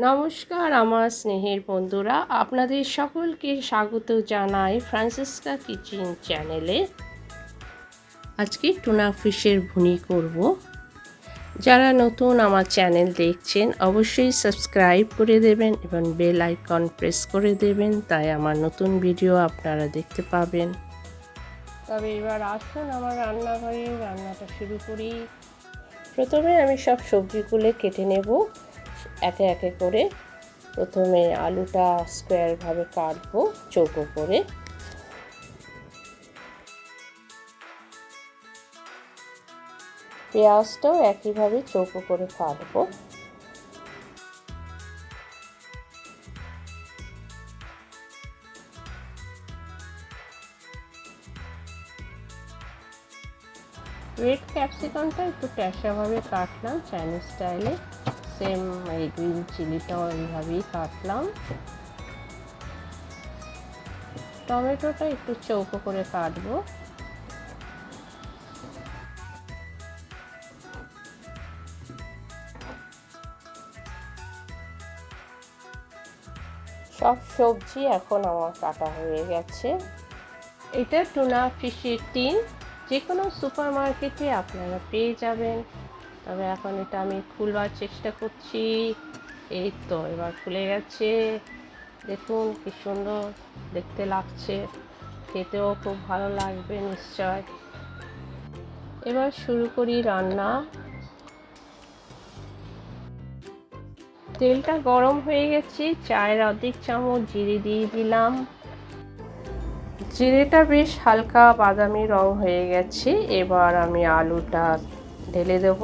নমস্কার আমার স্নেহের বন্ধুরা, আপনাদের সকলকে স্বাগত জানাই ফ্রান্সিসকা কিচেন চ্যানেলে। আজকে টুনা ফিশের ভুনি করব। যারা নতুন আমার চ্যানেল দেখছেন অবশ্যই সাবস্ক্রাইব করে দেবেন এবং বেল আইকন প্রেস করে দেবেন, তাই আমার নতুন ভিডিও আপনারা দেখতে পাবেন। তবে এবার আসুন আমার রান্নাঘরে রান্নাটা শুরু করি। প্রথমে আমি সব সবজিগুলো কেটে নেব একে একে করে। প্রথমে আলুটা স্কোয়ার ভাবে কাটবো চৌকো করে। পেঁয়াজটাও একইভাবে চৌকো করে কাটবো। রেড ক্যাপসিকামটা একটু ট্যাসাভাবে কাটলাম চাইনিজ স্টাইলে। সেম এই গ্রিন চিলিটাও এইভাবেই কাটলাম। টমেটোটা একটু চৌকো করে কাটবো। সব সবজি এখন আমার কাটা হয়ে গেছে। এটা টুনা ফিশের টিন, যে কোনো সুপার মার্কেটে আপনারা পেয়ে যাবেন। তবে এখন এটা আমি খুলবার চেষ্টা করছি। এই তো এবার খুলে গেছে। দেখুন কি সুন্দর দেখতে লাগছে, খেতেও খুব ভালো লাগবে নিশ্চয়। এবার শুরু করি রান্না। তেলটা গরম হয়ে গেছে, চায়ের অর্ধেক চামচ জিরে দিয়ে দিলাম। জিরেটা বেশ হালকা বাদামি রং হয়ে গেছে। এবার আমি আলুটা ঢেলে দেব।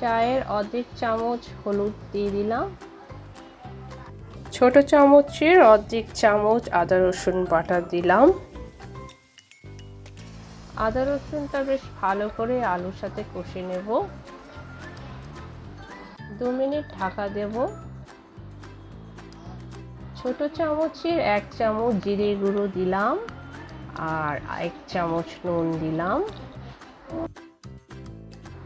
চায়ের অর্ধেক চামচ হলুদ দিয়ে দিলাম। ছোট চামচের অর্ধেক চামচ আদা রসুন বাটা দিলাম। আদা রসুনটা বেশ ভালো করে আলুর সাথে কষে নেব। 2 মিনিট ঢাকা দেব। ছোট চামচের 1 চামচ জিরে গুঁড়ো দিলাম আর 1 চামচ নুন দিলাম।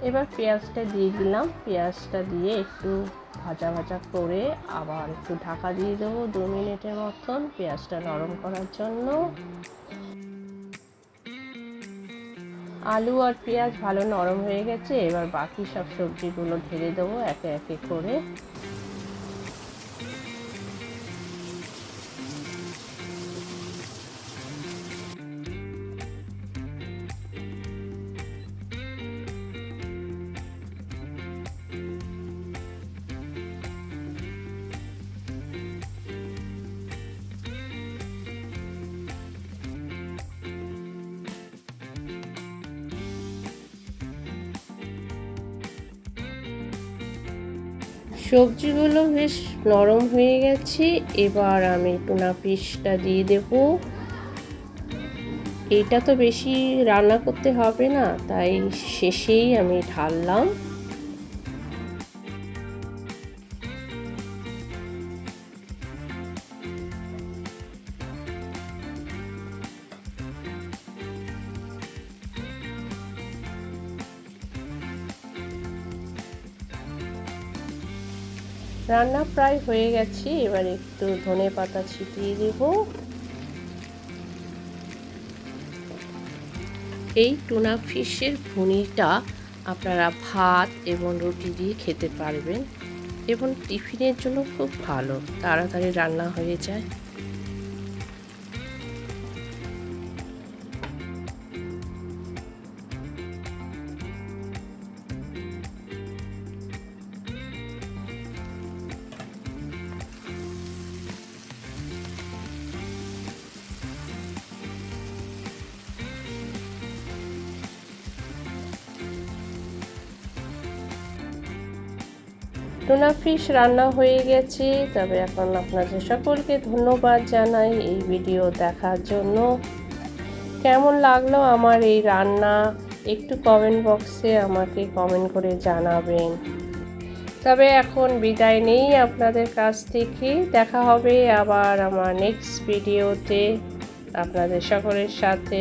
এবার পেঁয়াজটা দিয়ে দিলাম। পেঁয়াজটা দিয়ে একটু ভাজা ভাজা করে আবার একটু ঢাকা দিয়ে দেবো 2 মিনিটের মতন, পেঁয়াজটা নরম করার জন্য। আলু আর পেঁয়াজ ভালো নরম হয়ে গেছে। এবার বাকি সব সবজিগুলো ঢেলে দেবো একে একে করে। সবজিগুলো বেশ নরম হয়ে গেছে। এবার আমি টুনা ফিশটা দিয়ে দেব। এটা তো বেশি রান্না করতে হবে না, তাই শেষেই আমি ঢাললাম। রান্না প্রায় হয়ে গেছে। এবার একটু ধনেপাতা ছিটিয়ে দেব। এই টুনা ফিশের ভুনিটা আপনারা ভাত এবং রুটি দিয়ে খেতে পারবেন এবং টিফিনের জন্য খুব ভালো, তাড়াতাড়ি রান্না হয়ে যায়। টুনা ফিশ রান্না হয়ে গেছে। তবে এখন আপনাদের সকলকে ধন্যবাদ জানাই এই ভিডিও দেখার জন্য। কেমন লাগলো আমার এই রান্না একটু কমেন্ট বক্সে আমাকে কমেন্ট করে জানাবেন। তবে এখন বিদায় নেই আপনাদের কাছ থেকে। দেখা হবে আবার আমার নেক্সট ভিডিওতে। আপনাদের সকলের সাথে